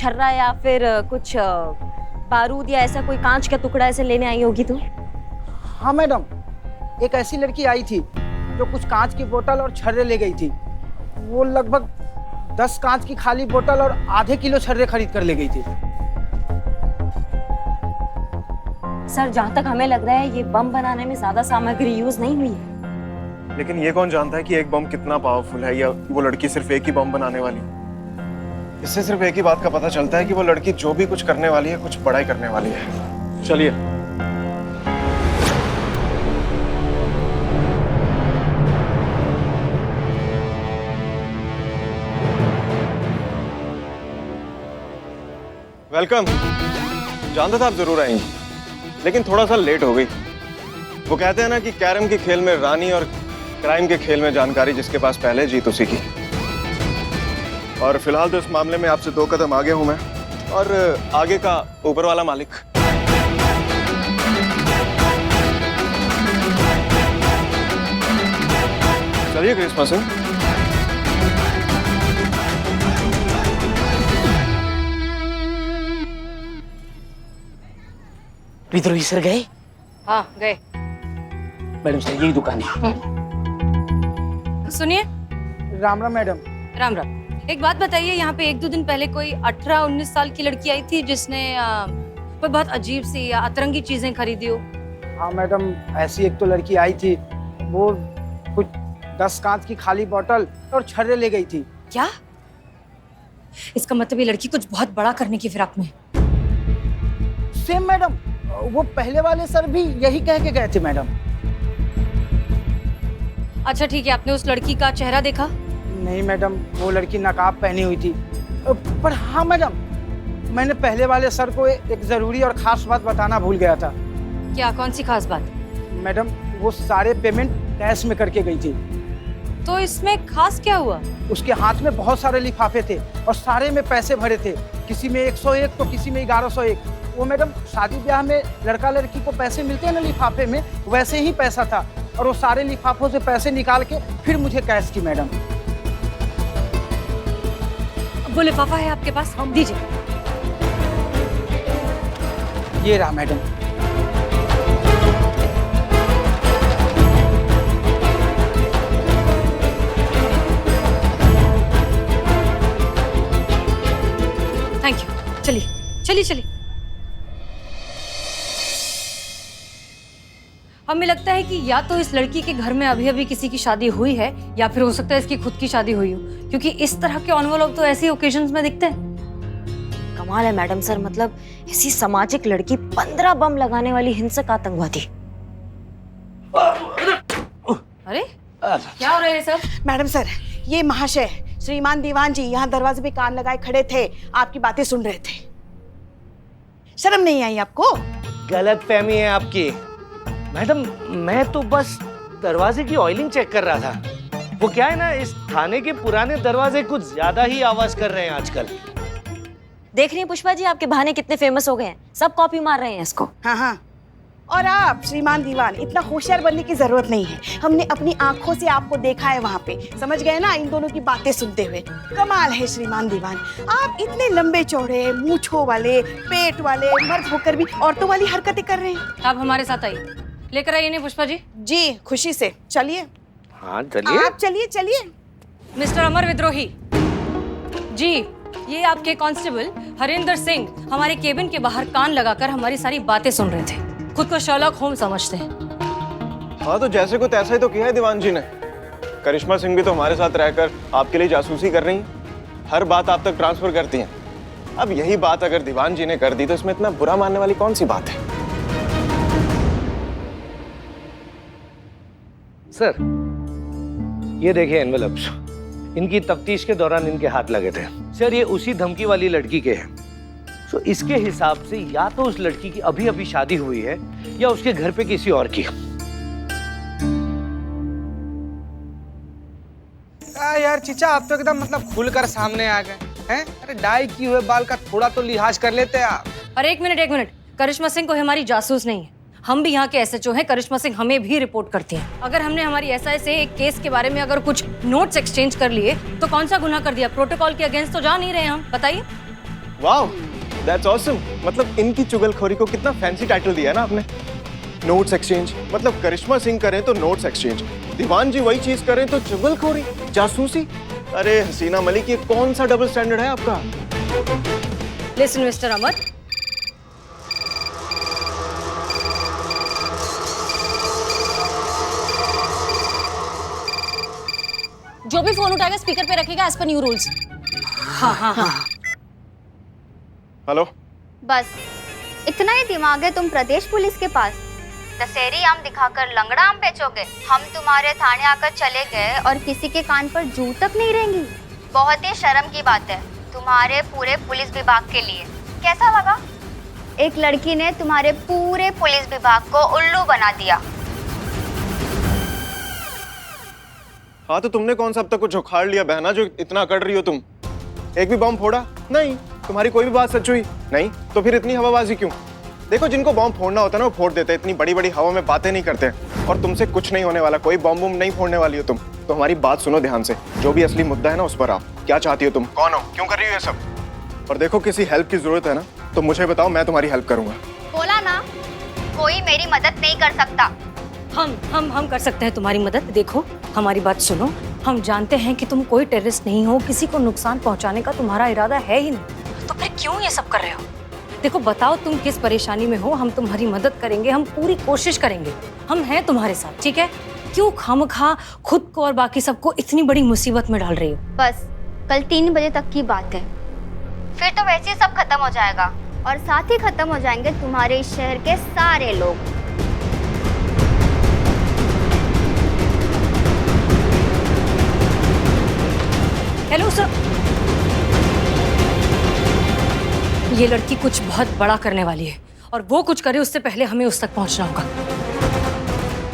छर्रा या फिर कुछ बारूद या ऐसा कोई कांच का टुकड़ा ऐसे लेने आई होगी तू? हाँ मैडम, एक ऐसी लड़की आई थी जो कुछ कांच की बोतल और छर्रे ले गई थी। वो लगभग 10 कांच की खाली बोतल और आधे किलो छर्रे खरीद कर ले गई थी। सर, जहाँ तक हमें लग रहा है ये बम बनाने में ज्यादा सामग्री यूज नहीं हुई है। लेकिन ये कौन जानता है कि एक बम कितना पावरफुल है, या वो लड़की सिर्फ एक ही बम बनाने वाली। इससे सिर्फ एक ही बात का पता चलता है कि वो लड़की जो भी कुछ करने वाली है, कुछ बड़ा ही करने वाली है। चलिए। वेलकम। जानता था आप जरूर आएंगी, लेकिन थोड़ा सा लेट हो गई। वो कहते हैं ना कि कैरम के खेल में रानी और क्राइम के खेल में जानकारी जिसके पास पहले जीत उसी की। और फिलहाल तो इस मामले में आपसे 2 कदम आगे हूं मैं, और आगे का ऊपर वाला मालिक। चलिए करिश्मा सिंह। विद्रोही सर गए? हाँ गए। मैडम सर यही दुकान है। सुनिए। राम राम मैडम। राम राम। एक बात बताइए, यहाँ पे 1-2 दिन पहले कोई 18-19 साल की लड़की आई थी जिसने कोई बहुत अजीब सी या अतरंगी चीजें खरीदी हो। हाँ मैडम, ऐसी एक तो लड़की आई थी, वो कुछ 10 कांच की खाली बोतल और छर्रे ले गई थी। क्या? इसका मतलब ये लड़की कुछ बहुत बड़ा करने की फिराक में। सेम मैडम, वो पहले वाले सर भी यही कह के गए थे मैडम। अच्छा ठीक है, आपने उस लड़की का चेहरा देखा? नहीं मैडम, वो लड़की नकाब पहनी हुई थी। पर हाँ मैडम, मैंने पहले वाले सर को एक जरूरी और खास बात बताना भूल गया था। क्या? कौन सी खास बात? मैडम, वो सारे पेमेंट कैश में करके गई थी। तो इसमें खास क्या हुआ? उसके हाथ में बहुत सारे लिफाफे थे और सारे में पैसे भरे थे। किसी में 101 तो किसी में 1101। वो मैडम, शादी ब्याह में लड़का लड़की को पैसे मिलते हैं ना लिफाफे में, वैसे ही पैसा था। और वो सारे लिफाफों से पैसे निकाल के फिर मुझे कैश की मैडम। वो लिफाफा है आपके पास? दीजिए। ये रहा मैडम। Thank you. चलिए चलिए चलिए। हमें लगता है कि या तो इस लड़की के घर में अभी अभी किसी की शादी हुई है, या फिर हो सकता है इसकी खुद की शादी हुई हो, क्योंकि इस तरह के एनवेलप तो ऐसी ओकेजन्स में दिखते हैं। कमाल है मैडम सर, मतलब ऐसी सामाजिक लड़की 15 बम लगाने वाली हिंसक आतंकवादी। अरे क्या हो रहा है सब? मैडम सर, ये महाशय श्रीमान दीवान जी यहाँ दरवाजे पे कान लगाए खड़े थे, आपकी बातें सुन रहे थे। शर्म नहीं आई आपको? गलत फहमी है आपकी मैडम। मैं तो बस दरवाजे की ऑयलिंग चेक कर रहा था। वो क्या है ना, इस थाने के पुराने दरवाजे कुछ ज्यादा ही आवाज कर रहे हैं आजकल। देख रही हैं पुष्पा जी, आपके बहाने कितने फेमस हो गए हैं, सब कॉपी मार रहे हैं इसको। हाँ हाँ, और आप श्रीमान दीवान इतना होशियार बनने की जरूरत नहीं है। हमने अपनी आंखों से आपको देखा है वहाँ पे, समझ गए ना इन दोनों की बातें सुनते हुए। कमाल है श्रीमान दीवान, आप इतने लंबे चौड़े, मूंछों वाले, पेट वाले, मर्द होकर भी औरतों वाली हरकतें कर रहे हैं। आप हमारे साथ आइए, लेकर आइए। नहीं पुष्पा जी? जी खुशी से। चलिए। हाँ चलिए। आप चलिए चलिए। मिस्टर अमर विद्रोही जी, ये आपके कांस्टेबल हरिंदर सिंह हमारे केबिन के बाहर कान लगाकर हमारी सारी बातें सुन रहे थे। खुद को शर्लॉक होम्स समझते हैं। हाँ, तो जैसे को तैसा ही तो किया है दीवान जी ने। करिश्मा सिंह भी तो हमारे साथ रहकर आपके लिए जासूसी कर रही हैं, हर बात आप तक ट्रांसफर करती हैं। अब यही बात अगर दीवान जी ने कर दी तो इसमें इतना बुरा मानने वाली कौन सी बात है? सर, ये देखिए एनवेलप्स, इनकी तफ्तीश के दौरान इनके हाथ लगे थे। सर, ये उसी धमकी वाली लड़की के हैं। तो इसके हिसाब से या तो उस लड़की की अभी अभी शादी हुई है, या उसके घर पे किसी और की। यार चीचा, आप तो एकदम मतलब खुलकर सामने आ गए हैं। अरे डाई किए हुए बाल का थोड़ा तो लिहाज कर लेते आप। अरे एक मिनट, करिश्मा सिंह कोई हमारी जासूस नहीं है। हम भी यहाँ के एसएचओ हैं। करिश्मा सिंह हमें भी रिपोर्ट करती हैं। अगर हमने हमारी एसआई से एक केस के बारे में अगर कुछ नोट्स एक्सचेंज कर लिए तो कौन सा गुनाह कर दिया? प्रोटोकॉल के अगेंस्ट तो जा नहीं रहे हम, बताइए। Wow, that's awesome. मतलब इनकी चुगलखोरी को कितना फैंसी टाइटल दिया है ना आपने। नोट्स एक्सचेंज, मतलब करिश्मा सिंह करें तो नोट्स एक्सचेंज, दीवान जी वही चीज करें तो चुगलखोरी, जासूसी। अरे हसीना मलिक, ये कौन सा डबल स्टैंडर्ड है आपका? लिसन मिस्टर अमर, जो भी फोन उठाएगा स्पीकर पे रखेगा एज पर न्यू रूल्स। हाँ। हेलो। बस इतना ही दिमाग है तुम प्रदेश पुलिस के पास? दशहरी आम दिखाकर लंगड़ा आम बेचोगे? हम तुम्हारे थाने आकर चले गए और किसी के कान पर जू तक नहीं रहेंगी। बहुत ही शर्म की बात है तुम्हारे पूरे पुलिस विभाग के लिए। कैसा लगा? एक लड़की ने तुम्हारे पूरे पुलिस विभाग को उल्लू बना दिया। हाँ तो तुमने कौन सा अब तक कुछ उखाड़ लिया बहना जो इतना अकड़ रही हो तुम? एक भी बम फोड़ा नहीं? तुम्हारी कोई भी बात सच हुई नहीं? तो फिर इतनी हवाबाजी क्यों? देखो, जिनको बम फोड़ना होता है ना वो फोड़ देते हैं, इतनी बड़ी बड़ी हवा में बातें नहीं करते। और तुमसे कुछ नहीं होने वाला, कोई बम नहीं फोड़ने वाली हो तुम। तो हमारी बात सुनो ध्यान से, जो भी असली मुद्दा है ना उस पर आओ। क्या चाहती हो तुम? कौन हो? क्यों कर रही हो ये सब? और देखो, किसी हेल्प की जरूरत है ना तो मुझे बताओ, मैं तुम्हारी हेल्प करूंगा। बोला ना, कोई मेरी मदद नहीं कर सकता। हम कर सकते हैं तुम्हारी मदद। देखो, हमारी बात सुनो, हम जानते हैं कि तुम कोई टेररिस्ट नहीं हो, किसी को नुकसान पहुंचाने का तुम्हारा इरादा है ही नहीं, तो फिर क्यों ये सब कर रहे हो? देखो, बताओ तुम किस परेशानी में हो, हम तुम्हारी मदद करेंगे, हम पूरी कोशिश करेंगे, हम हैं तुम्हारे साथ, ठीक है? क्यों खामखा खुद को और बाकी सबको इतनी बड़ी मुसीबत में डाल रही हो? बस कल 3 बजे तक की बात है, फिर तो वैसे ही सब खत्म हो जाएगा और साथ ही खत्म हो जाएंगे तुम्हारे इस शहर के सारे लोग। हेलो सर, ये लड़की कुछ बहुत बड़ा करने वाली है और वो कुछ करे उससे पहले हमें उस तक पहुंचना होगा।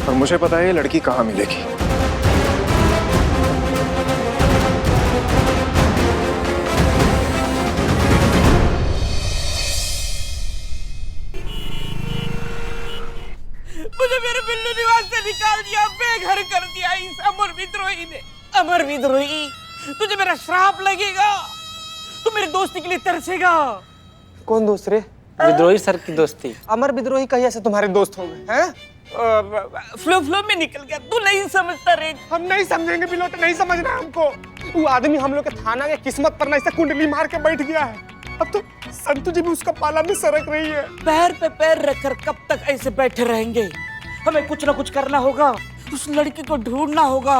और मुझे पता है ये लड़की कहाँ मिलेगी। मुझे मेरे बिल्लू निवास से निकाल दिया, बेघर कर दिया इस अमर विद्रोही ने। अमर विद्रोही, तुझे मेरा श्राप लगेगा, तू मेरे दोस्ती के लिए तरसेगा। कौन दूसरे? विद्रोही सर की दोस्ती। अमर विद्रोही कहीं ऐसे तुम्हारे दोस्त हो गए हैं? फ्लो में निकल गया, तू नहीं समझता रे। हम नहीं समझेंगे बिलोट, नहीं समझना हमको। वो आदमी हम लोग के थाना के किस्मत पर ऐसे कुंडली मार के बैठ गया है। अब तो संतु जी भी उसका पाला में सरक रही है। पैर पे पैर रखकर कब तक ऐसे बैठे रहेंगे? हमें कुछ ना कुछ करना होगा, उस लड़की को ढूंढना होगा,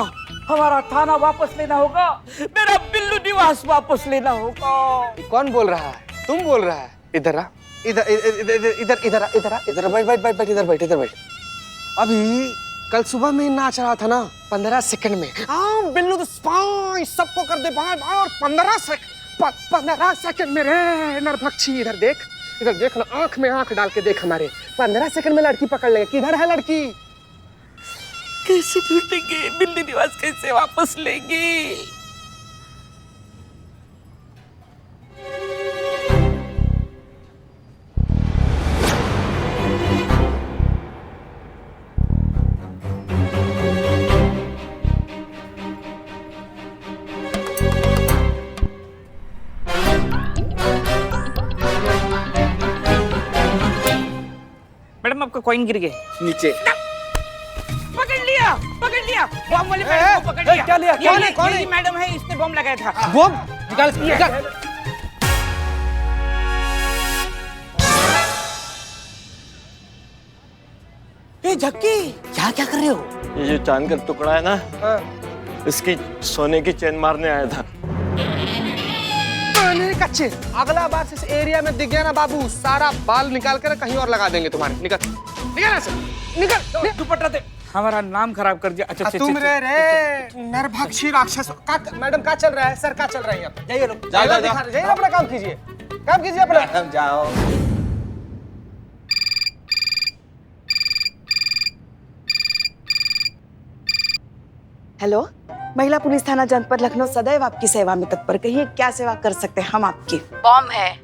हमारा थाना वापस लेना होगा, मेरा बिल्लू निवास वापस लेना होगा। कौन बोल रहा है? तुम बोल रहा है? इधर आ, इधर इधर इधर इधर इधर इधर बैठ इधर बैठ। अभी कल सुबह में नाच रहा था ना 15 सेकंड में। हाँ बिल्लू तो सबको कर दे बाहर और 15 सेकंड में रे नरभक्षी। इधर देख ना, आंख में आंख डाल के देख हमारे। 15 सेकंड में लड़की पकड़ लेगा। किधर है लड़की? कैसे ढूंढेंगे? बिल्लू निवास कैसे वापस लेंगे? मैडम आपका कॉइन गिर गया नीचे। पकड़ लिया बम वाले मैडम को पकड़ लिया। क्या लिया? कौन है? मैडम है, इसने बम लगाया था। बम निकाल। ए झक्की, क्या कर रहे हो? ये जो चांद का टुकड़ा है ना, इसकी सोने की चेन मारने आया था। कच्चे अगला बार से इस एरिया में दिख गया ना बाबू, सारा बाल निकाल कर कहीं और लगा देंगे तुम्हारे। निकल दुपट्टा दे। हमारा नाम खराब कर दिया। अच्छा तुम रे नरभक्षी राक्षस। मैडम क्या चल रहा है? सर क्या चल रहा है? जाइए लोग, जाइए अपना काम कीजिए, अपना जाओ। हेलो, महिला पुलिस थाना जनपद लखनऊ सदैव आपकी सेवा में तत्पर। कहिए क्या सेवा कर सकते हैं हम आपकी? बॉम्ब है।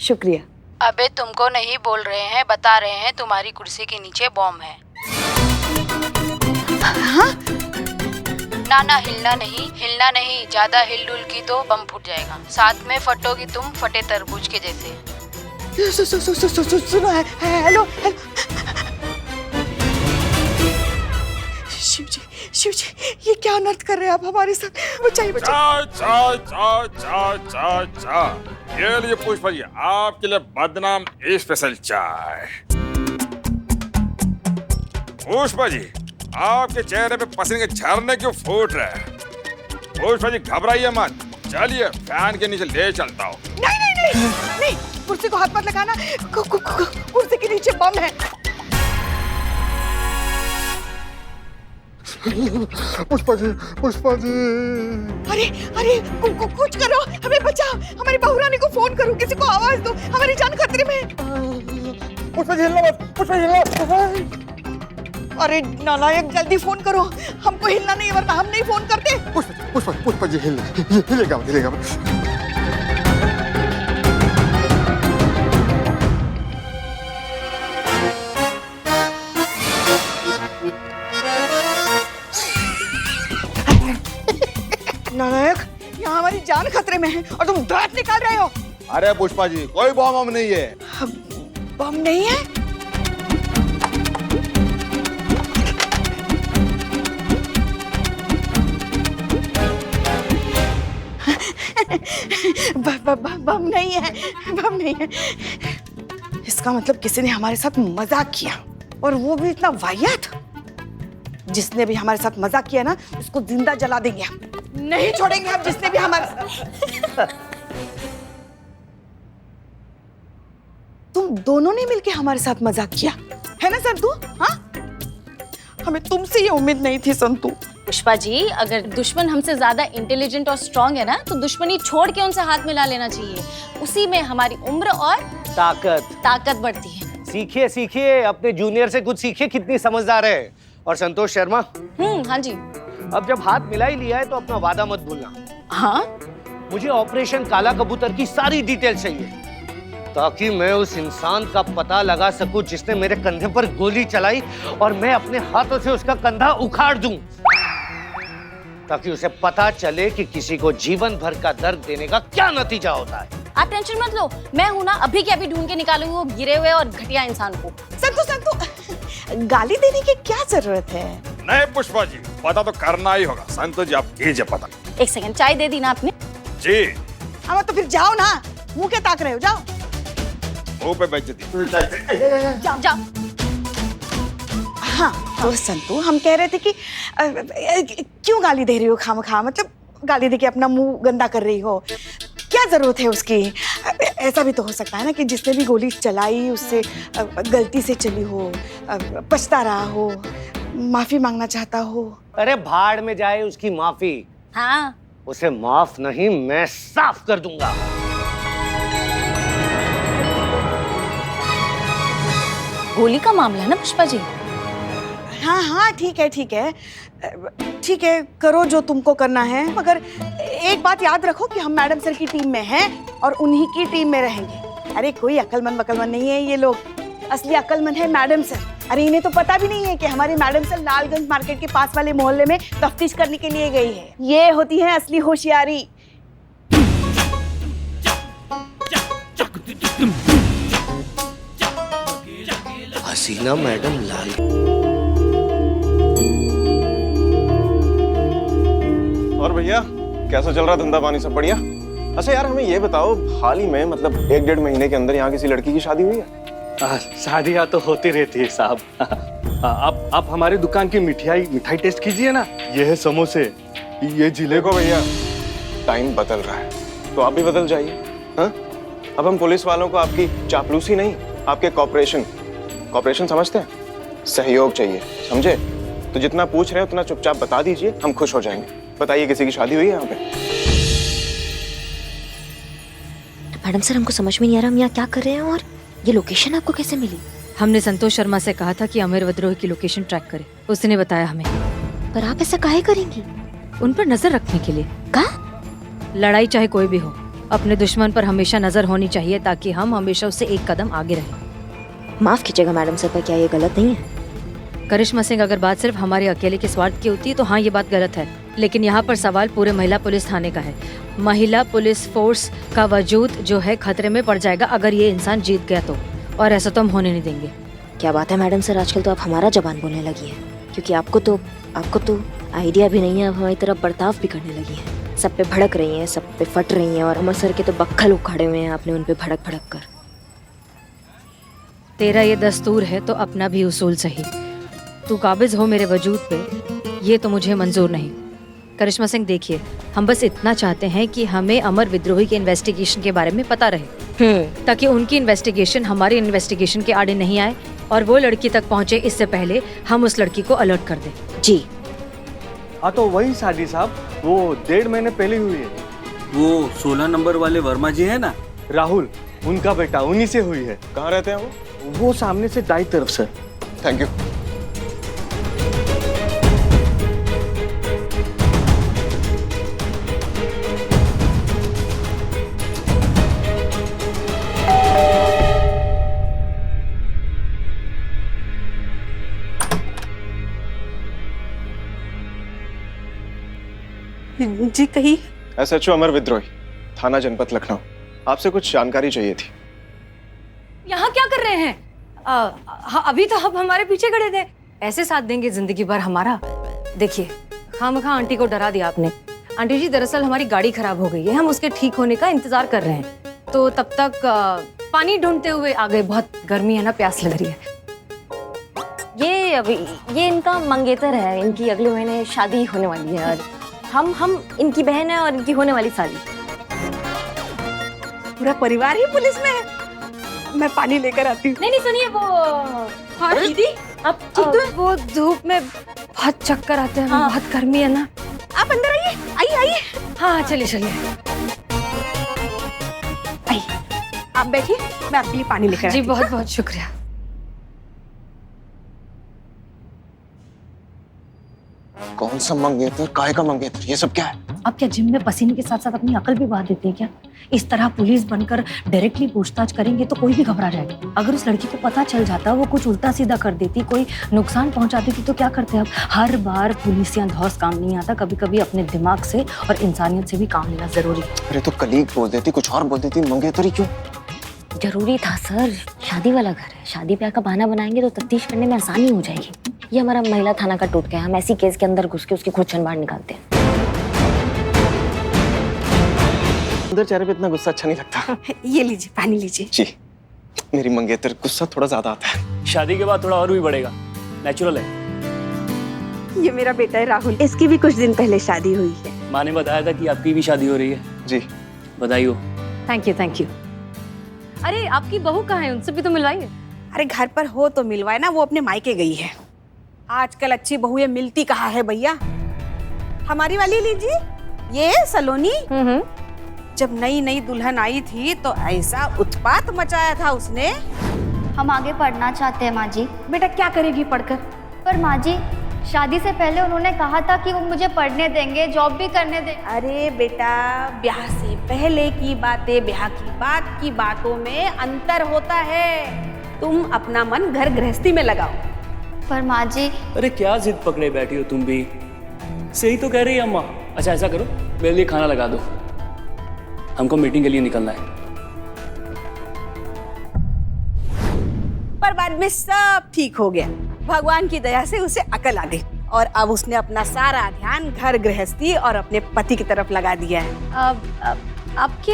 शुक्रिया। अबे तुमको नहीं बोल रहे हैं, बता रहे हैं, तुम्हारी कुर्सी के नीचे बॉम्ब है। हाँ? ना ना, हिलना नहीं, ज्यादा हिल डुल की तो बम फूट जाएगा। साथ में फटोगी तुम, फटे तरबूज के जैसे। सुनो, हेलो। शिव जी, ये क्या अनर्थ कर रहे हैं आप हमारे साथ? बचाइए। चाय। ये लिए पुष्पा जी, आपके लिए बदनाम स्पेशल चाय। पुष्पा जी, आपके चेहरे पे पसीने के झरने क्यों फूट रहे हैं? पुष्पा जी घबराइए मत, चलिए फैन के नीचे ले चलता हूँ। नहीं, कुर्सी को हाथ मत लगाना, कुर्सी के नीचे बम है। पुष्पा जी। अरे कुछ करो, हमें बचाओ, हमारी बहू रानी को फोन करो, किसी को आवाज दो, हमारी जान खतरे में है। पुष्पा जी हिलना मत। अरे नालायक, जल्दी फोन करो, हमको हिलना नहीं वरना हम नहीं फोन करते। पुष्पा जी हिलेगा। नालायक, यहाँ हमारी जान खतरे में है और तुम दांत निकाल रहे हो। अरे पुष्पा जी, कोई बम नहीं है। बम नहीं है? बम नहीं है। इसका मतलब किसी ने हमारे साथ मजाक किया, और वो भी इतना वाहियात। जिसने भी हमारे साथ मजाक किया ना, उसको जिंदा जला देंगे हम, नहीं छोड़ेंगे हम जिसने भी हमारे साथ। तुम दोनों ने मिलके हमारे साथ मजाक किया है ना संतू? हाँ, हमें तुमसे ये उम्मीद नहीं थी संतू। पुष्पा जी, अगर दुश्मन हमसे ज्यादा इंटेलिजेंट और स्ट्रांग है ना, तो दुश्मनी छोड़ के उनसे हाथ मिला लेना चाहिए। उसी में हमारी उम्र और ताकत बढ़ती है। सीखिए, अपने जूनियर से कुछ सीखिए, कितनी समझदार है। और संतोष शर्मा, हाँ जी। अब जब हाथ मिला ही लिया है तो अपना वादा मत भूलना। हाँ, मुझे ऑपरेशन काला कबूतर की सारी डिटेल चाहिए, ताकि मैं उस इंसान का पता लगा सकूं जिसने मेरे कंधे पर गोली चलाई, और मैं अपने हाथों से उसका कंधा उखाड़ दूं, ताकि उसे पता चले कि किसी को जीवन भर का दर्द देने का क्या नतीजा होता है। आप टेंशन मत लो, मैं हूं ना, अभी के अभी ढूंढ के निकालूंगी वो गिरे हुए और घटिया इंसान को। संतू, गाली देने की क्या जरूरत है? नहीं पुष्पा जी, पता तो करना ही होगा। संतोष जी, आप कीजिए पता। एक सेकंड, चाय दे दी ना आपने? जी। हाँ, तो फिर जाओ ना, मुंह क्या ताक रहे हो, जाओ। मुंह पे बेइज्जती। जाओ। हाँ, तो संतू, हम कह रहे थे कि क्यों गाली दे रही हो खामखा, मतलब गाली देके अपना मुंह गंदा कर रही हो, क्या जरूरत है उसकी? ऐसा भी तो हो सकता है ना कि जिसने भी गोली चलाई उससे गलती से चली हो, पछता रहा हो, माफी मांगना चाहता हो। अरे भाड़ में जाए उसकी माफी। हाँ, उसे माफ नहीं, मैं साफ कर दूंगा। गोली का मामला है ना पुष्पा जी? हाँ, ठीक है, करो जो तुमको करना है, मगर एक बात याद रखो कि हम मैडम सर की टीम में हैं और उन्हीं की टीम में रहेंगे। अरे कोई अक्लमंद बकलमंद नहीं है ये लोग, असली अक्लमंद है मैडम सर। अरे इन्हें तो पता भी नहीं है कि हमारी मैडम सर लालगंज मार्केट के पास वाले मोहल्ले में तफ्तीश करने के लिए गई है। ये होती है असली होशियारी। हसीना मैडम लाल। और भैया, कैसा चल रहा धंधा पानी, सब बढ़िया? अच्छा यार, हमें ये बताओ, हाल ही में मतलब 1-1.5 महीने के अंदर यहाँ किसी लड़की की शादी हुई है? शादियाँ तो होती रहती है साहब। आप हमारी दुकान की मिठाई टेस्ट कीजिए ना। ये है समोसे, ये जिले। देखो भैया, टाइम बदल रहा है, तो आप भी बदल जाइए। हाँ, अब हम पुलिस वालों को आपकी चापलूसी नहीं, आपके कॉपरेशन समझते हैं, सहयोग चाहिए, समझे? तो जितना पूछ रहे हैं उतना चुपचाप बता दीजिए, हम खुश हो जाएंगे। बताइए, किसी की शादी हुई है यहाँ पे? मैडम सर, हमको समझ में नहीं आ रहा हम यहाँ क्या कर रहे हैं, और ये लोकेशन आपको कैसे मिली? हमने संतोष शर्मा से कहा था कि अमर विद्रोही की लोकेशन ट्रैक करे, उसने बताया हमें। पर आप ऐसा काहे करेंगी? उन पर नजर रखने के लिए। कहा? लड़ाई चाहे कोई भी हो, अपने दुश्मन पर हमेशा नजर होनी चाहिए, ताकि हम हमेशा उससे एक कदम आगे रहें। माफ कीजिएगा मैडम सर, पर क्या ये गलत नहीं है? करिश्मा सिंह, अगर बात सिर्फ हमारे अकेले के स्वार्थ की होती तो हाँ, ये बात गलत है, लेकिन यहाँ पर सवाल पूरे महिला पुलिस थाने का है। महिला पुलिस फोर्स का वजूद जो है खतरे में पड़ जाएगा अगर ये इंसान जीत गया तो, और ऐसा तो हम होने नहीं देंगे। क्या बात है मैडम सर, आजकल तो आप हमारा जबान बोलने लगी है, क्योंकि आपको तो आइडिया भी नहीं है, आप हमारी तरफ बर्ताव भी करने लगी है। सब पे भड़क रही हैं, सब पे फट रही हैं, और अमर सर के तो बक्खल उखाड़े हुए हैं आपने उन पे भड़क भड़क कर। तेरा ये दस्तूर है तो अपना भी उसूल सही। तू काबिज हो मेरे वजूद पे, ये तो मुझे मंजूर नहीं। करिश्मा सिंह देखिए, हम बस इतना चाहते हैं कि हमें अमर विद्रोही के इन्वेस्टिगेशन के बारे में पता रहे, ताकि उनकी इन्वेस्टिगेशन हमारी इन्वेस्टिगेशन के आड़े नहीं आए और वो लड़की तक पहुंचे इससे पहले हम उस लड़की को अलर्ट कर दें। जी हाँ, तो वही शादी साहब, वो 1.5 महीने पहले हुई है। वो 16 नंबर वाले वर्मा जी है ना, राहुल, उनका बेटा, उन्हीं से हुई है। कहाँ रहते हैं वो सामने से दाई तरफ सर। Thank you. जी कही। SHO अमर विद्रोही, थाना जनपद लखनऊ। आपसे कुछ जानकारी चाहिए थी। यहाँ क्या कर रहे हैं? हाँ, अभी तो आप हमारे पीछे खड़े थे। ऐसे साथ देंगे जिंदगी भर हमारा? देखिए, खामखा आंटी को डरा दिया आपने। आंटी जी, दरअसल हमारी गाड़ी खराब हो गई है, हम उसके ठीक होने का इंतजार कर रहे हैं, तो तब तक पानी ढूंढते हुए आ गए। बहुत गर्मी है ना, प्यास लग रही है। ये इनका मंगेतर है, इनकी अगले महीने शादी होने वाली है, और हम इनकी बहन है और इनकी होने वाली साली। पूरा परिवार ही पुलिस में है। मैं पानी लेकर आती हूँ। नहीं सुनिए, वो हाँ दीदी, अब ठीक तो है? वो धूप में बहुत चक्कर आते हैं, हाँ। बहुत गर्मी है ना। आप अंदर आइए, आइए। हाँ, चलिए। आइए, आप बैठिए, मैं आपके लिए पानी लेकर जी, आती हूँ। बहुत बहुत शुक्रिया। कौन सा मंगेतर, काहे का मंगेतर, ये सब क्या है? अब क्या जिम में पसीने के साथ साथ अपनी अकल भी बहा देते हैं क्या? इस तरह पुलिस बनकर डायरेक्टली पूछताछ करेंगे तो कोई भी घबरा जाएगा। अगर उस लड़की को पता चल जाता, वो कुछ उल्टा सीधा कर देती, कोई नुकसान पहुंचा देती, तो क्या करते? अब हर बार पुलिस या धौस काम नहीं आता, कभी कभी अपने दिमाग से और इंसानियत से भी काम लेना जरूरी है। अरे तो कलीग बोल देती, कुछ और बोल देती, मंगेतरी क्यों? जरूरी था सर, शादी वाला घर है, शादी ब्याह का बहाना बनाएंगे तो तफ्तीश करने में आसानी हो जाएगी। ये हमारा महिला थाना का टूट गया, हम ऐसी केस के अंदर घुस के उसकी खुरचन बाहर निकालते हैं। अंदर चेहरे पे इतना गुस्सा अच्छा नहीं लगता। ये लीजिए, पानी लीजिए। जी, मेरी मंगेतर गुस्सा थोड़ा ज्यादा आता है। शादी के बाद थोड़ा और भी बढ़ेगा, नेचुरल है। ये मेरा बेटा है राहुल, इसकी भी कुछ दिन पहले शादी हुई है। माँ ने बताया था कि आपकी भी शादी हो रही है। जी, बधाई हो। Thank you. अरे, आपकी बहू कहाँ है? उनसे भी तो मिलवाइए। अरे घर पर हो तो मिलवाए ना, वो अपने मायके गई है। आजकल अच्छी बहुएं मिलती कहाँ है भैया। हमारी वाली लीजिए, ये सलोनी। जब नई नई दुल्हन आई थी तो ऐसा उत्पात मचाया था उसने। हम आगे पढ़ना चाहते हैं माँ जी। बेटा क्या करेगी पढ़कर? पर माँ जी, शादी से पहले उन्होंने कहा था कि वो मुझे पढ़ने देंगे, जॉब भी करने देंगे। अरे बेटा, ब्याह से पहले की बातें, ब्याह की बाद की बातों में अंतर होता है। तुम अपना मन घर गृहस्थी में लगाओ। पर माँ जी। अरे क्या जिद पकड़े बैठी हो तुम भी? सही तो कह रही है अम्मा। अच्छा ऐसा करो, मेरे लिए खाना लगा दो, हमको मीटिंग के लिए निकलना है। पर बाद में सब ठीक हो गया, भगवान की दया से उसे अकल आ गई और अब उसने अपना सारा ध्यान घर गृहस्थी और अपने पति की तरफ लगा दिया है। आपके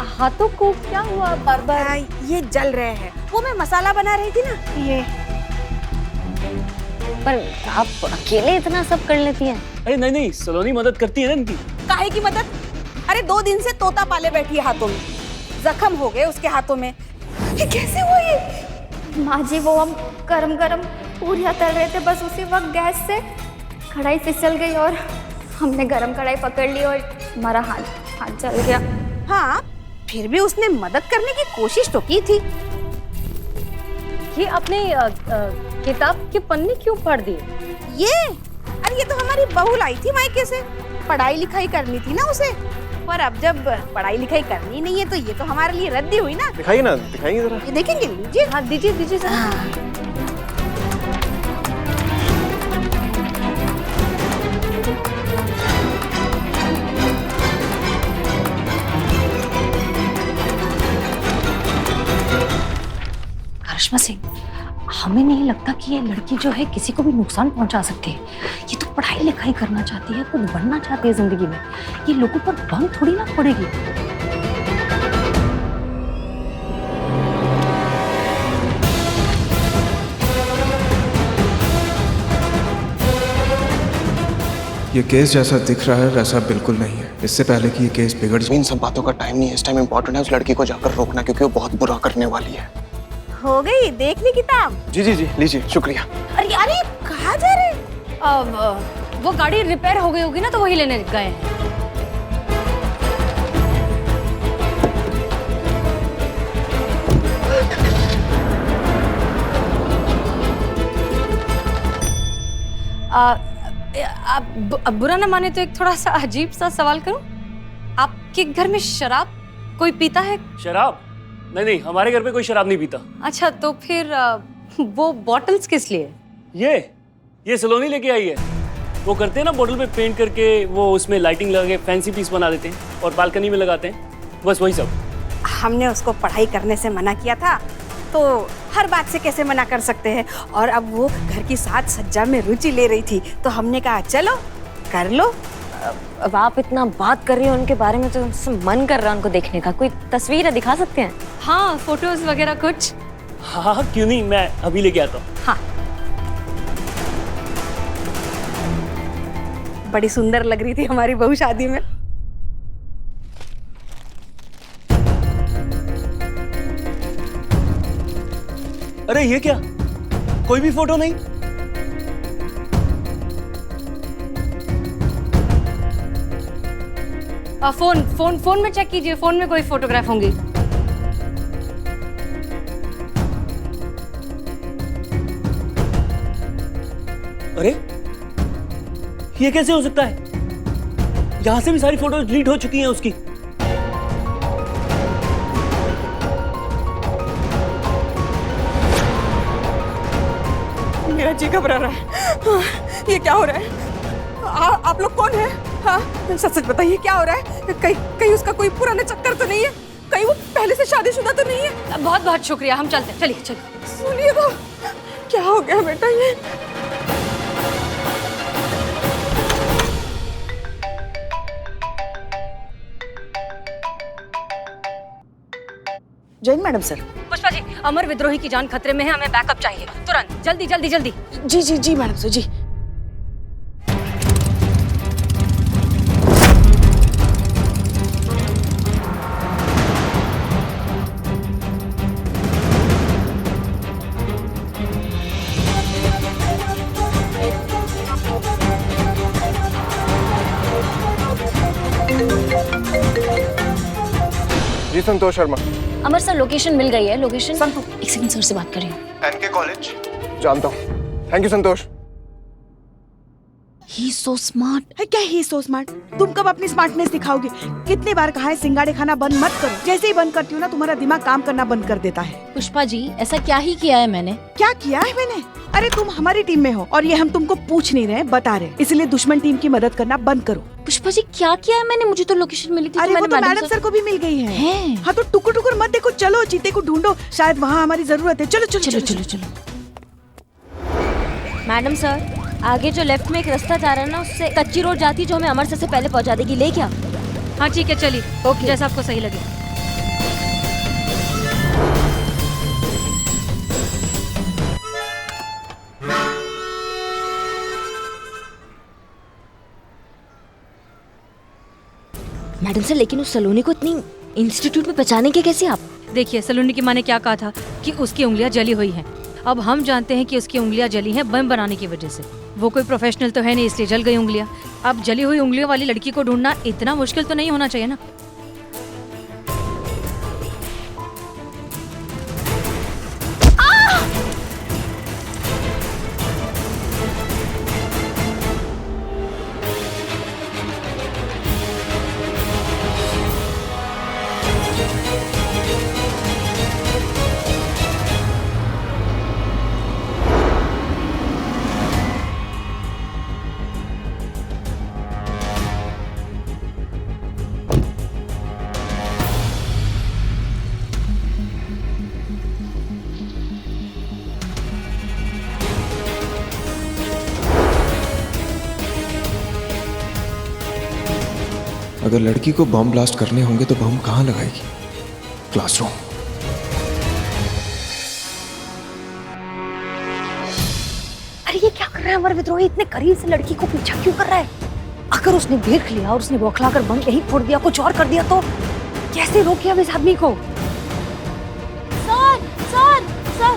हाथों को क्या हुआ? बार-बार ये जल रहे हैं। वो मैं मसाला बना रही थी ना, ये। पर आप अकेले इतना सब कर लेती हैं? अरे नहीं, सलोनी मदद करती है ना इनकी। काहे की मदद? अरे 2 दिन से तोता पाले बैठी है हाथों में, जख्म हो गए उसके हाथों में। ये कैसे हुआ ये? माँ जी, वो हम गरम पूरियाँ तल रहे थे, बस उसी वक्त गैस से कढ़ाई फिसल गई और हमने गरम कढ़ाई पकड़ ली और हमारा हाथ जल गया। हाँ, फिर भी उसने मदद करने की कोशिश तो की थी। ये अपने किताब के पन्ने क्यों फाड़ दिए? अरे ये तो हमारी बहू लाई थी मायके से, पढ़ाई लिखाई करनी थी ना उसे। पर अब जब पढ़ाई लिखाई करनी नहीं है तो ये तो हमारे लिए रद्दी हुई ना। दिखाइए जरा। ये देखेंगे? लीजिए। हाँ, दीजिए जरा। करिश्मा सिंह, हमें नहीं लगता कि ये लड़की जो है किसी को भी नुकसान पहुंचा सकती है। ये तो पढ़ाई लिखाई करना चाहती है, कुछ बनना चाहती है जिंदगी में। ये लोगों पर बम थोड़ी ना पड़ेगी। ये केस जैसा दिख रहा है वैसा बिल्कुल नहीं है। इससे पहले कि ये केस बिगड़ जाए, इन सब बातों का टाइम नहीं है। इस टाइम इम्पोर्टेंट है उस लड़की को जाकर रोकना, क्योंकि वो बहुत बुरा करने वाली है। हो गई देख ली किताब? जी जी जी, लीजिए, शुक्रिया। अरे अरे कहाँ जा रहे? वो गाड़ी रिपेयर हो गई होगी ना, तो वही लेने गए हैं। आप बुरा ना माने तो एक थोड़ा सा अजीब सा सवाल करूं? आपके घर में शराब कोई पीता है? शराब? नहीं, हमारे घर पे कोई शराब नहीं पीता। अच्छा, तो फिर वो बॉटल्स किस लिए? ये सलोनी लेके आई है। वो करते हैं ना, बोतल पे पेंट करके वो उसमें लाइटिंग लगा के फैंसी पीस बना देते हैं और बालकनी में लगाते हैं, बस वही सब। हमने उसको पढ़ाई करने से मना किया था, तो हर बात से कैसे मना कर सकते हैं। और अब वो घर की साज सज्जा में रुचि ले रही थी, तो हमने कहा चलो कर लो। अब आप इतना बात कर रही हो उनके बारे में, तो मन कर रहा है उनको देखने का। कोई तस्वीर है, दिखा सकते हैं? हाँ, फोटोज वगैरह कुछ। हाँ, क्यों नहीं, मैं अभी लेके आता हूँ। हाँ, बड़ी सुंदर लग रही थी हमारी बहू शादी में। अरे ये क्या, कोई भी फोटो नहीं? फोन में चेक कीजिए, फोन में कोई फोटोग्राफ होंगी। अरे ये कैसे हो सकता है? यहां से भी सारी फोटोज डिलीट हो चुकी हैं उसकी। मेरा जी घबरा रहा है। ये क्या हो रहा है? आप लोग कौन है? हाँ, सच सच बताइए, क्या हो रहा है? कहीं उसका कोई पुराना चक्कर तो नहीं है? कहीं वो पहले से शादीशुदा तो नहीं है? बहुत बहुत शुक्रिया, हम चलते हैं। चलिए चलिए। सुनिए तो, क्या हो गया बेटा ये? Jain madam sir. पुष्पा जी, अमर विद्रोही की जान खतरे में है, हमें बैकअप चाहिए तुरंत। जल्दी जल्दी जल्दी। जी जी जी मैडम सर, जी। जी संतोष शर्मा। अमर सर, लोकेशन मिल गई है। लोकेशन एक सेकंड, सर से बात कर रही हूँ। एनके कॉलेज जानता हूँ। Thank you Santosh. He so smart है क्या? ही सो स्मार्ट? तुम कब अपनी स्मार्टनेस दिखाओगे? कितनी बार कहा है सिंगाड़े खाना बंद मत करो। जैसे ही बंद करती हूँ ना, तुम्हारा दिमाग काम करना बंद कर देता है। पुष्पा जी, ऐसा क्या ही किया है मैंने? क्या किया है मैंने? अरे तुम हमारी टीम में हो और ये हम तुमको पूछ नहीं रहे, बता रहे। इसलिए दुश्मन टीम की मदद करना बंद करो। पुष्पा जी, क्या किया है मैंने? मुझे तो लोकेशन मिली थी। अरे वो तो मैडम सर को भी मिल गई है। हाँ, तो टुकुर टुकुर मत देखो, चलो चीते को ढूंढो, शायद वहाँ हमारी जरूरत है। चलो चलो चलो चलो चलो। मैडम सर, आगे जो लेफ्ट में एक रास्ता जा रहा है ना, उससे कच्ची रोड जाती है जो हमें अमर सर से पहले पहुंचा देगी। ले क्या? हाँ ठीक है, चलिए। ओके, जैसा आपको सही लगे। मैडम सर, लेकिन उस सलोनी को इतनी इंस्टीट्यूट में पहचानेंगे कैसे आप? देखिए, सलोनी की माँ ने क्या कहा था कि उसकी उंगलियां जली हुई हैं। अब हम जानते हैं कि उसकी उंगलियां जली हैं बम बनाने की वजह से। वो कोई प्रोफेशनल तो है नहीं, इसलिए जल गई उंगलियां। अब जली हुई उंगलियों वाली लड़की को ढूंढना इतना मुश्किल तो नहीं होना चाहिए ना। अगर लड़की को बम ब्लास्ट करने होंगे तो बम कहाँ लगाएगी? क्लासरूम। अरे ये क्या कर रहा है अमर विद्रोही? इतने करीब से लड़की को पीछा क्यों कर रहा है? अगर उसने देख लिया और उसने बौखलाकर बम यही फोड़ दिया, कुछ और कर दिया तो कैसे रोके अब इस आदमी को? सर सर सर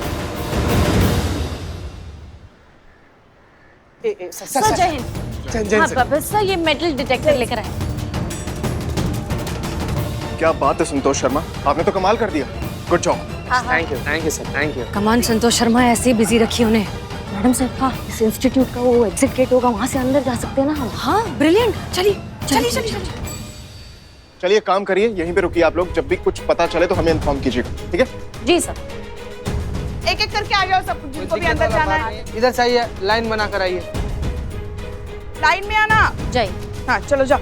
सर जय हिंद। जय हाँ सर। बाबा सर, ये मेटल डिटेक्टर लेकर आए। क्या बात है संतोष शर्मा, आपने तो कमाल कर दिया। Good job. Thank you sir, thank you. Come on Santosh Sharma ऐसे ही बिजी रखी उन्हें। मैडम साहब, हाँ इस इंस्टीट्यूट का वो एग्जिट गेट होगा, वहाँ से अंदर जा सकते हैं ना हम? हाँ ब्रिलियंट, चलिए चलिए चलिए। चलिए काम करिए, यहीं पे रुकिए आप लोग। जब भी कुछ पता चले तो हमें इन्फॉर्म कीजिएगा, ठीक है? जी सर। एक एक करके आ जाओ सब, जिनको भी अंदर जाना है। इधर से आइए, लाइन बना कर आइए। लाइन में आना। जय। हाँ चलो जाओ।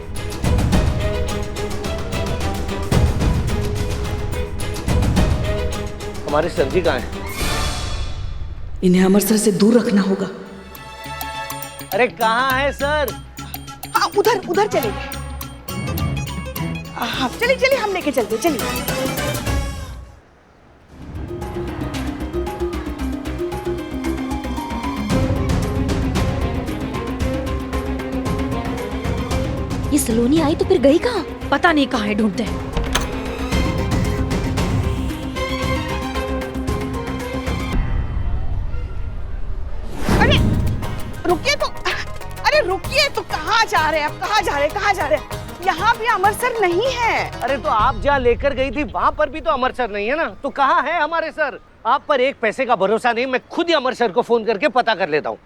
हमारे सर जी कहाँ हैं? इन्हें अमर सर से दूर रखना होगा। अरे कहाँ है सर? हाँ उधर उधर चले। हाँ चलिए चलिए, हम लेके चलते, चलिए। ये सलोनी आई तो फिर गई कहाँ? पता नहीं कहाँ है, ढूंढते हैं। अरे रुकिए तो, अरे रुकिए तो, कहाँ जा रहे हैं आप? कहाँ जा रहे हैं? कहाँ जा रहे हैं? यहाँ भी अमर सर नहीं है। अरे तो आप जहाँ लेकर गई थी वहाँ पर भी तो अमर सर नहीं है ना, तो कहाँ है हमारे सर? आप पर एक पैसे का भरोसा नहीं, मैं खुद ही अमर सर को फोन करके पता कर लेता हूँ।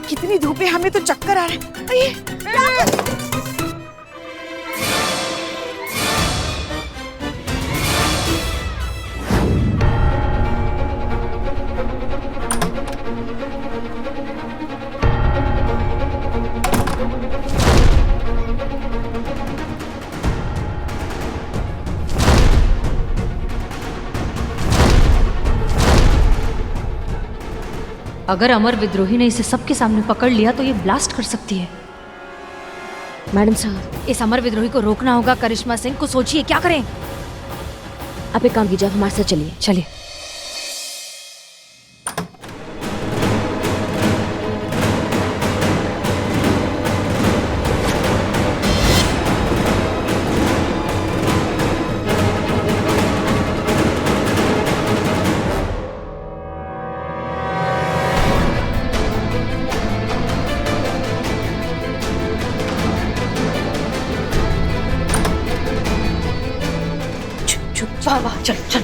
कितनी धूप है, हमें तो चक्कर आ रहे हैं। अगर अमर विद्रोही ने इसे सबके सामने पकड़ लिया तो ये ब्लास्ट कर सकती है। मैडम साहब, इस अमर विद्रोही को रोकना होगा। करिश्मा सिंह को सोचिए क्या करें। आप एक काम कीजिए, आप हमारे साथ चलिए। चलिए। वाह वाह, चल चल।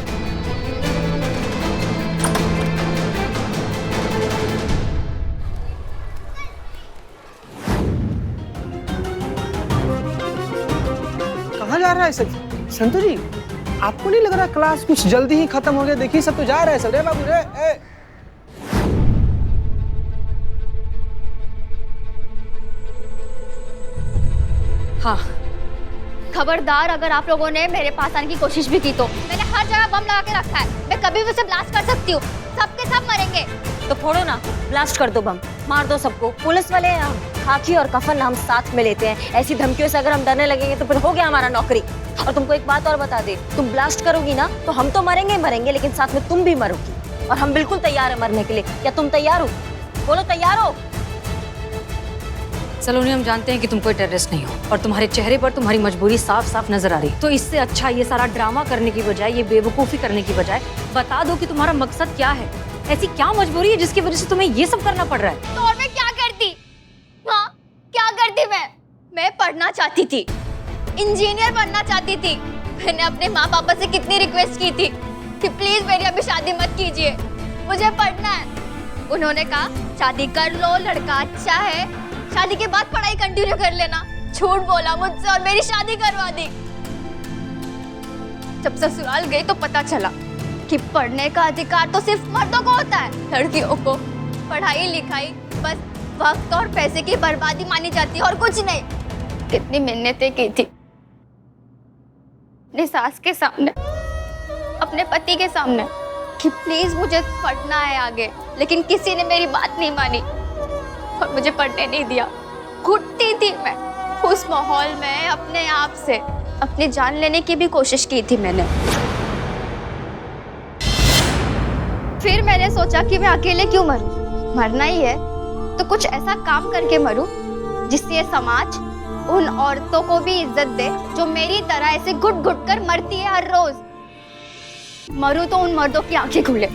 कहाँ जा रहा है सर? संतु जी, आपको नहीं लग रहा क्लास कुछ जल्दी ही खत्म हो गया? देखिए सब तो जा रहे हैं सब। रे बाबू रे, हाँ खबरदार, अगर आप लोगों ने मेरे पास आने की कोशिश भी की तो मैंने हर जगह बम लगा के रखा है। मैं कभी भी उसे ब्लास्ट कर सकती हूँ। सबके सब मरेंगे। तो फोड़ो ना, ब्लास्ट कर दो बम, मार दो सबको। पुलिस वाले हैं हम, खाकी और कफन हम साथ में लेते हैं। ऐसी धमकियों से अगर हम डरने लगेंगे तो फिर हो गया हमारा नौकरी। और तुमको एक बात और बता दे, तुम ब्लास्ट करोगी ना तो हम तो मरेंगे मरेंगे, लेकिन साथ में तुम भी मरोगी। और हम बिल्कुल तैयार है मरने के लिए। क्या तुम तैयार हो? बोलो तैयार हो? सलोनी, हम जानते हैं कि तुम कोई टेररिस्ट नहीं हो और तुम्हारे चेहरे पर तुम्हारी मजबूरी साफ साफ नजर आ रही। तो इससे अच्छा ये सारा ड्रामा करने की बजाय, ये बेवकूफ़ी करने की बजाय बता दो कि तुम्हारा मकसद क्या है। ऐसी क्या मजबूरी है जिसकी वजह से तुम्हें ये सब करना पड़ रहा है? तो और मैं क्या करती? हाँ क्या करती? मैं पढ़ना चाहती थी, इंजीनियर बनना चाहती थी। मैंने अपने माँ पापा से कितनी रिक्वेस्ट की थी कि प्लीज मेरी अभी शादी मत कीजिए, मुझे पढ़ना है। उन्होंने कहा शादी कर लो, लड़का अच्छा है, शादी के बाद पढ़ाई कंटिन्यू कर लेना। झूठ बोला मुझसे और मेरी शादी करवा दी। जब ससुराल गई तो पता चला कि पढ़ने का अधिकार तो सिर्फ मर्दों को होता है, लड़कियों को पढ़ाई लिखाई बस वक्त और पैसे की बर्बादी मानी जाती है और कुछ नहीं। कितनी मिन्नतें की थी अपनी सास के सामने, अपने पति के सामने कि प्लीज मुझे पढ़ना है आगे, लेकिन किसी ने मेरी बात नहीं मानी और मुझे पढ़ने नहीं दिया। घुटती थी मैं, उस माहौल में अपने आप से अपनी जान लेने की भी कोशिश की थी मैंने। फिर मैंने सोचा कि मैं अकेले क्यों मरूं, मरना ही है तो कुछ ऐसा काम करके मरूं जिससे ये समाज उन औरतों को भी इज्जत दे जो मेरी तरह ऐसे घुट घुट कर मरती है हर रोज। मरूं तो उन मर्दों की आंखें खुले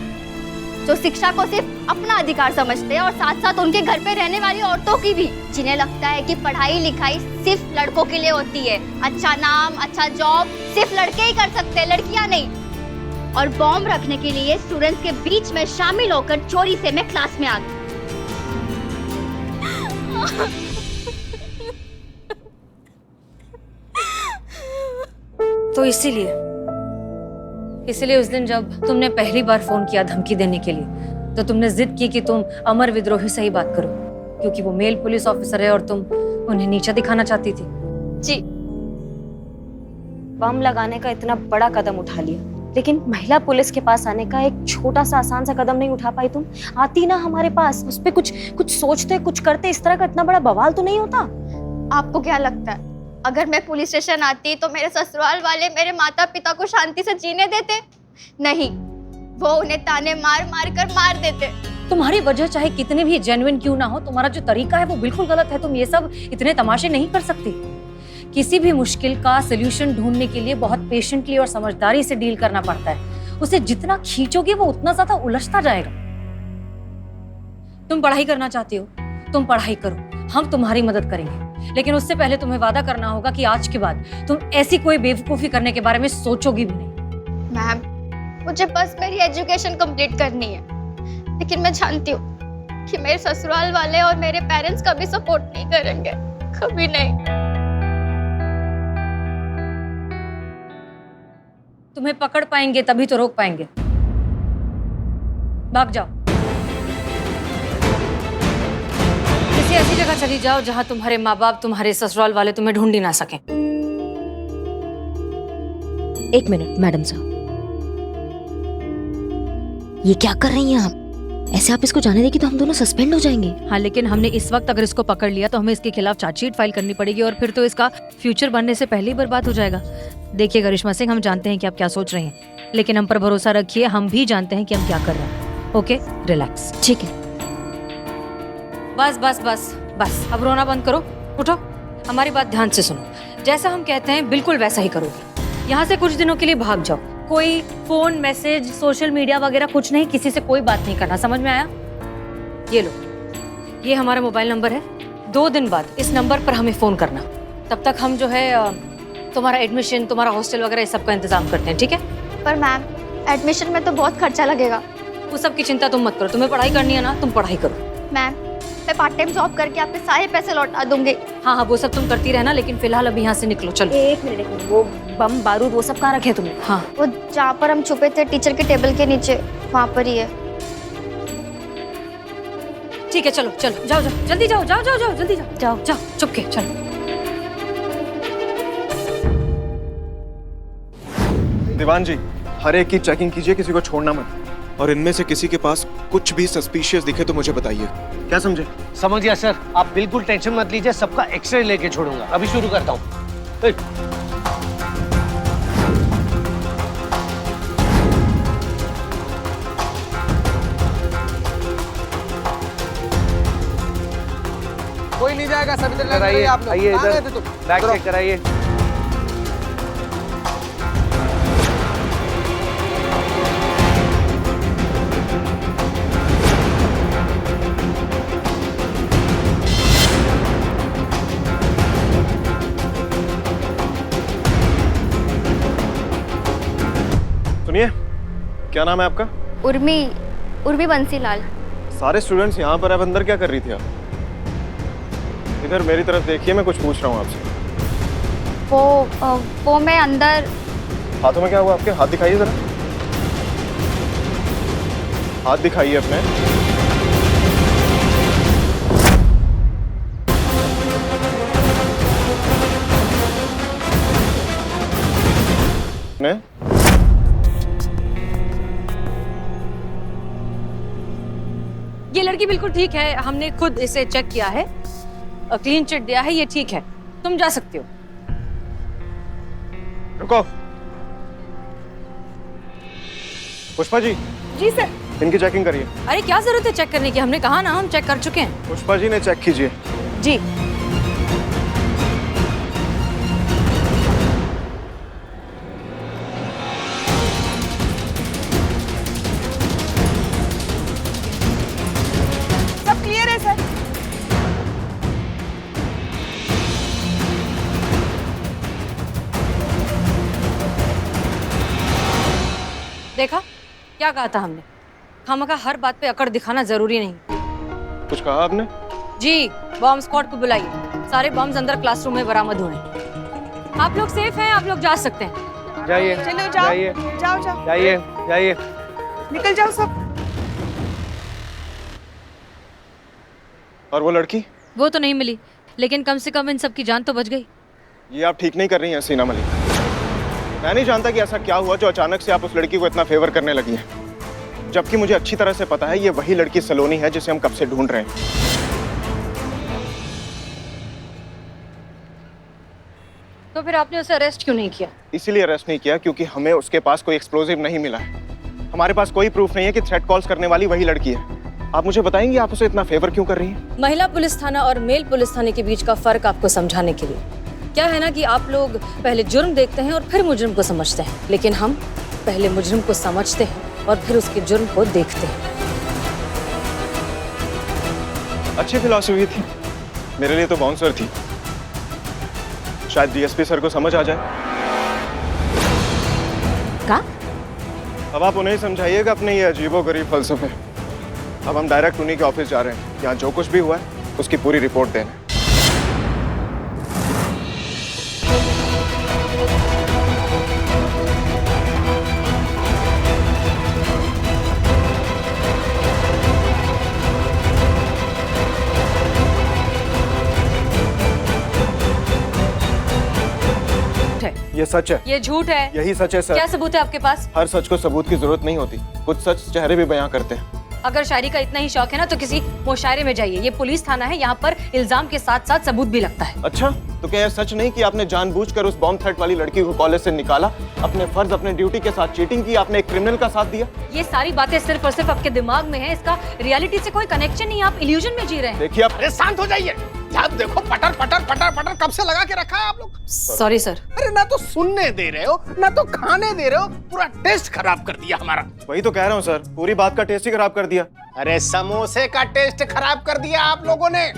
जो शिक्षा को सिर्फ अपना अधिकार समझते हैं और साथ साथ उनके घर पे रहने वाली औरतों की भी, जिन्हें लगता है कि पढ़ाई लिखाई सिर्फ लड़कों के लिए होती है, अच्छा नाम अच्छा जॉब सिर्फ लड़के ही कर सकते हैं, लड़कियां नहीं। और बॉम्ब रखने के लिए स्टूडेंट्स के बीच में शामिल होकर चोरी से मैं क्लास में आ गई। तो इसीलिए उस दिन जब तुमने पहली बार फोन किया धमकी देने के लिए, तो तुमने जिद की कि तुम अमर विद्रोही से ही बात करो, क्योंकि वो मेल पुलिस ऑफिसर है और तुम उन्हें नीचा दिखाना चाहती थी। जी, बम लगाने का इतना बड़ा कदम उठा लिया, लेकिन महिला पुलिस के पास आने का एक छोटा सा आसान सा कदम नहीं उठा पाई तुम? आती ना हमारे पास, उस पे कुछ सोचते कुछ करते, इस तरह का इतना बड़ा बवाल तो नहीं होता। आपको क्या लगता है अगर मैं पुलिस स्टेशन आती तो मेरे ससुराल वाले मेरे माता पिता को शांति से जीने देते? नहीं, वो उन्हें ताने मार मार कर मार देते। तुम्हारी वजह चाहे कितनी भी जेन्युइन क्यों ना हो, तुम्हारा जो तरीका है वो बिल्कुल गलत है। तुम ये सब इतने तमाशे नहीं कर सकती। किसी भी मुश्किल का सोल्यूशन ढूंढने के लिए बहुत पेशेंटली और समझदारी से डील करना पड़ता है। उसे जितना खींचोगे वो उतना ज्यादा उलझता जाएगा। तुम पढ़ाई करना चाहती हो, तुम पढ़ाई करो, हम तुम्हारी मदद करेंगे, लेकिन उससे पहले तुम्हें वादा करना होगा कि आज के बाद तुम ऐसी कोई बेवकूफी करने के बारे में सोचोगी भी नहीं। मैम, मुझे बस मेरी एजुकेशन कंप्लीट करनी है, लेकिन मैं जानती हूँ कि मेरे ससुराल वाले और मेरे पेरेंट्स कभी सपोर्ट नहीं करेंगे, कभी नहीं। तुम्हें पकड़ पाएंगे तभी तो रोक पाएंगे। भाग जाओ, किसी ऐसी जगह चली जाओ जहां तुम्हारे माँ बाप, तुम्हारे ससुराल वाले तुम्हें ढूंढ ही ना सकें। एक मिनट मैडम साहब, ये क्या कर रही हैं आप? ऐसे आप इसको जाने देगी तो हम दोनों सस्पेंड हो जाएंगे। हाँ, लेकिन हमने इस वक्त अगर इसको पकड़ लिया तो हमें इसके खिलाफ चार्जशीट फाइल करनी पड़ेगी और फिर तो इसका फ्यूचर बनने से पहले ही बर्बाद हो जाएगा। देखिए करिश्मा सिंह, हम जानते हैं कि आप क्या सोच रहे हैं, लेकिन हम पर भरोसा रखिए, हम भी जानते हैं कि हम क्या कर रहे हैं। Okay, relax. ठीक है। बस बस बस बस, अब रोना बंद करो, उठो, हमारी बात ध्यान से सुनो। जैसा हम कहते हैं बिल्कुल वैसा ही करोगे। यहाँ से कुछ दिनों के लिए भाग जाओ। कोई फोन, मैसेज, सोशल मीडिया वगैरह कुछ नहीं, किसी से कोई बात नहीं करना, समझ में आया? ये लो, ये हमारा मोबाइल नंबर है। 2 दिन बाद इस नंबर पर हमें फोन करना। तब तक हम जो है तुम्हारा एडमिशन, तुम्हारा हॉस्टल वगैरह इस सब का इंतजाम करते हैं, ठीक है? पर मैम, एडमिशन में तो बहुत खर्चा लगेगा। वो सब की चिंता तुम मत करो, तुम्हें पढ़ाई करनी है ना, तुम पढ़ाई करो। मैम, मैं पार्ट टाइम जॉब करके आपके सारे पैसे लौटा दूंगी। हाँ हाँ, वो सब तुम करती रहना, लेकिन फिलहाल अभी यहाँ से निकलो, चलो। एक मिनट, वो बम बारूद वो सब कहाँ रखे तुमने? हाँ, वो जहाँ पर हम छुपे थे टीचर के टेबल के नीचे, वहाँ पर ही है। ठीक है, चलो चलो, जाओ जाओ, जल्दी जाओ, जाओ जाओ जाओ, जल्दी जाओ, जाओ जाओ, चुपके चलो। दीवान जी, हर एक की चेकिंग कीजिए, किसी को छोड़ना मत। और इनमें से किसी के पास कुछ भी सस्पिशियस दिखे तो मुझे बताइए। क्या समझे? समझ गया सर, आप बिल्कुल टेंशन मत लीजिए, सबका एक्सरे लेके छोड़ूंगा। अभी शुरू करता हूँ। कोई नहीं जाएगा, सब इधर कराइए, आप लोग। आइए कहाँ इधर, गए थे तुम? बैग करो। चेक कराइए। सुनिए, क्या नाम है आपका? उर्मी बंसीलाल। सारे स्टूडेंट्स यहाँ पर, अब अंदर क्या कर रही थी आप? इधर मेरी तरफ देखिए, मैं कुछ पूछ रहा हूँ आपसे। वो मैं अंदर। हाथों में क्या हुआ आपके? हाथ दिखाइए जरा, हाथ दिखाइए अपने। ने? ये लड़की बिल्कुल ठीक है, हमने खुद इसे चेक किया है, क्लीन चिट दिया है, ये ठीक है। तुम जा सकती हो। रुको। पुष्पा जी। जी सर। इनकी चेकिंग करिए। अरे क्या जरूरत है चेक करने की, हमने कहा ना हम चेक कर चुके हैं। पुष्पा जी ने चेक कीजिए। जी। सब क्लियर है सर। देखा क्या कहा था हमने, खामखा हर बात पे अकड़ दिखाना जरूरी नहीं। कुछ कहा आपने? जी, बॉम्ब स्क्वाड को बुलाइए, सारे बॉम्ब्स अंदर क्लासरूम में बरामद हुए हैं। आप लोग सेफ हैं, आप लोग जा सकते हैं। जाइए। चलो जाओ। जाइए। जाओ जाओ। जाइए जाइए। निकल जाओ सब। और वो लड़की? वो तो नहीं मिली, लेकिन कम से कम इन सब की जान तो बच गई। ये आप ठीक नहीं कर रही हैं सीना मलिक। मैं नहीं जानता कि ऐसा क्या हुआ जो अचानक से आप उस लड़की को इतना फेवर करने लगी हैं, जबकि मुझे अच्छी तरह से पता है ये वही लड़की सलोनी है जिसे हम कब से ढूंढ रहे हैं। तो फिर आपने उसे अरेस्ट क्यों नहीं किया? इसीलिए अरेस्ट नहीं किया क्योंकि हमें उसके पास कोई एक्सप्लोजिव नहीं मिला है। हमारे पास कोई प्रूफ नहीं है कि थ्रेट कॉल्स करने वाली वही लड़की है। आप मुझे बताएंगे आप उसे इतना फेवर क्यों कर रही हैं? महिला पुलिस थाना और मेल पुलिस थाने के बीच का फर्क आपको समझाने के लिए। क्या है ना कि आप लोग पहले जुर्म देखते हैं और फिर मुजरिम को समझते हैं, लेकिन हम पहले मुजरिम को समझते हैं और फिर उसके जुर्म को देखते हैं। अच्छी फिलॉसफी थी, मेरे लिए तो बाउंसर थी। शायद डीएसपी सर को समझ आ जाए। क्या? अब आप उन्हें समझाइएगा अपने ये अजीबोगरीब फलसफे। अब हम डायरेक्ट उन्हीं के ऑफिस जा रहे हैं। यहाँ जो कुछ भी हुआ है उसकी पूरी रिपोर्ट देने। ये सच है। ये झूठ है। यही सच है सर। क्या सबूत है आपके पास? हर सच को सबूत की जरूरत नहीं होती, कुछ सच चेहरे भी बयां करते हैं। अगर शायरी का इतना ही शौक है ना तो किसी मुशायरे में जाइए। ये पुलिस थाना है, यहाँ पर इल्जाम के साथ साथ सबूत भी लगता है। अच्छा, तो क्या यह सच नहीं कि आपने जानबूझकर उस बॉम्ब थ्रेट वाली लड़की को कॉलेज से निकाला, अपने फर्ज अपने ड्यूटी के साथ चीटिंग की, आपने एक क्रिमिनल का साथ दिया? ये सारी बातें सिर्फ और सिर्फ आपके दिमाग में है, इसका रियलिटी से कोई कनेक्शन नहीं है। आप इल्यूजन में जी रहे हैं। देखिए आप। अरे शांत हो जाइए। आप देखो पटर पटर पटर पटर कब से लगा के रखा है आप लोग। Sorry sir. अरे ना तो सुनने दे रहे हो ना तो खाने दे रहे हो, पूरा टेस्ट खराब कर दिया हमारा। वही तो कह रहा हूँ सर, पूरी बात का टेस्ट ही खराब कर दिया। अरे समोसे का टेस्ट खराब कर दिया आप लोगों ने।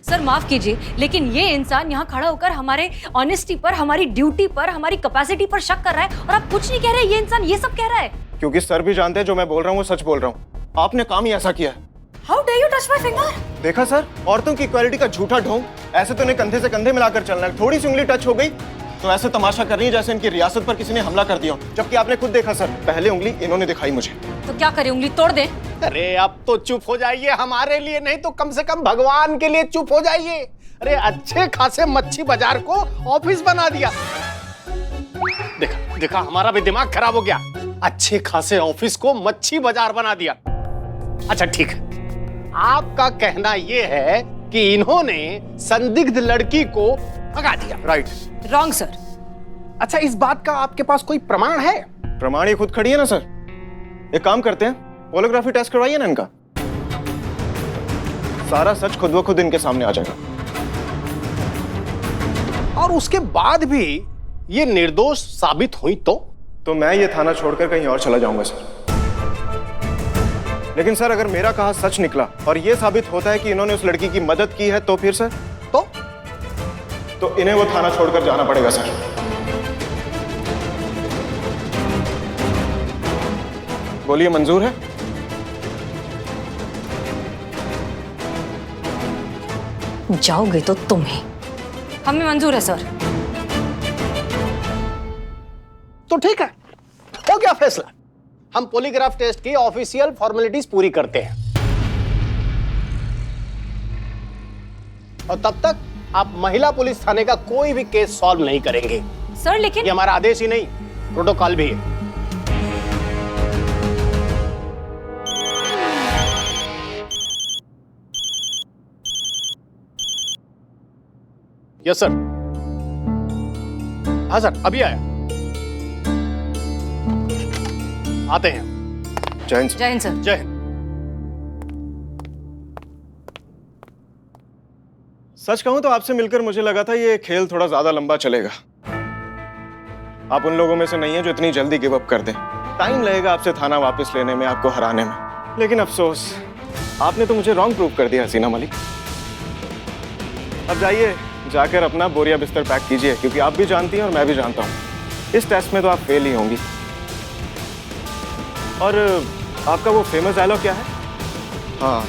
सर माफ कीजिए, लेकिन ये इंसान यहाँ खड़ा होकर हमारे ऑनेस्टी पर, हमारी ड्यूटी पर, हमारी कैपेसिटी पर शक कर रहा है और आप कुछ नहीं कह रहे। ये इंसान ये सब कह रहा है क्योंकि सर भी जानते हैं जो मैं बोल रहा हूँ वो सच बोल रहा हूँ। आपने काम ही ऐसा किया है। How dare you touch my finger? देखा सर, औरतों की इक्वालिटी का झूठा ढोंग। ऐसे तो इन्हें कंधे से कंधे मिलाकर चलना है, थोड़ी सी उंगली टच हो गई तो ऐसे तमाशा कर रही है जैसे इनकी रियासत पर किसी ने हमला कर दिया, जबकि आपने खुद देखा सर, पहले उंगली इन्होंने दिखाई मुझे। तो क्या करें, उंगली तोड़ दें? अरे अब तो चुप हो जाइए, हमारे लिए नहीं तो कम से कम भगवान के लिए चुप हो जाइए। अरे अच्छे खासे मच्छी बाजार को ऑफिस बना दिया। देखा देखा, हमारा भी दिमाग खराब हो गया। अच्छे खासे ऑफिस को मच्छी बाजार बना दिया। अच्छा ठीक है, आपका कहना यह है कि इन्होंने संदिग्ध लड़की को भगा दिया। राइट। Wrong sir. अच्छा, इस बात का आपके पास कोई प्रमाण है? प्रमाण ये खुद खड़ी है ना सर। एक काम करते हैं, पोलोग्राफी टेस्ट करवाइए ना इनका, सारा सच खुद ब खुद इनके सामने आ जाएगा। और उसके बाद भी ये निर्दोष साबित हुई तो मैं ये थाना छोड़कर कहीं और चला जाऊंगा सर। लेकिन सर अगर मेरा कहा सच निकला और ये साबित होता है कि इन्होंने उस लड़की की मदद की है तो फिर सर तो इन्हें वो थाना छोड़कर जाना पड़ेगा सर। बोलिए, मंजूर है? जाओगे तो तुम ही। हमें मंजूर है सर। तो ठीक है, हो गया फैसला। हम पॉलीग्राफ टेस्ट की ऑफिशियल फॉर्मेलिटीज पूरी करते हैं और तब तक आप महिला पुलिस थाने का कोई भी केस सॉल्व नहीं करेंगे सर। लेकिन ये हमारा आदेश ही नहीं, प्रोटोकॉल भी है। Yes sir. हाँ सर, अभी आया। आते हैं। जय हिंद। जय हिंद सर। जय हिंद। सच कहूं तो आपसे मिलकर मुझे लगा था ये खेल थोड़ा ज्यादा लंबा चलेगा। आप उन लोगों में से नहीं है जो इतनी जल्दी गिव अप कर दें। टाइम लगेगा आपसे थाना वापस लेने में, आपको हराने में। लेकिन अफसोस, आपने तो मुझे रॉन्ग प्रूव कर दिया हसीना मलिक। अब जाइए, जाकर अपना बोरिया बिस्तर पैक कीजिए, क्योंकि आप भी जानती हैं और मैं भी जानता हूं इस टेस्ट में तो आप फेल ही होंगी। और आपका वो फेमस डायलॉग क्या है? हाँ,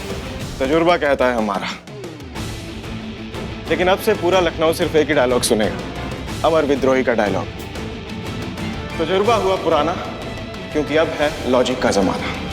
तजुर्बा कहता है हमारा। लेकिन अब से पूरा लखनऊ सिर्फ एक ही डायलॉग सुनेगा, अमर विद्रोही का डायलॉग। तजुर्बा हुआ पुराना, क्योंकि अब है लॉजिक का जमाना।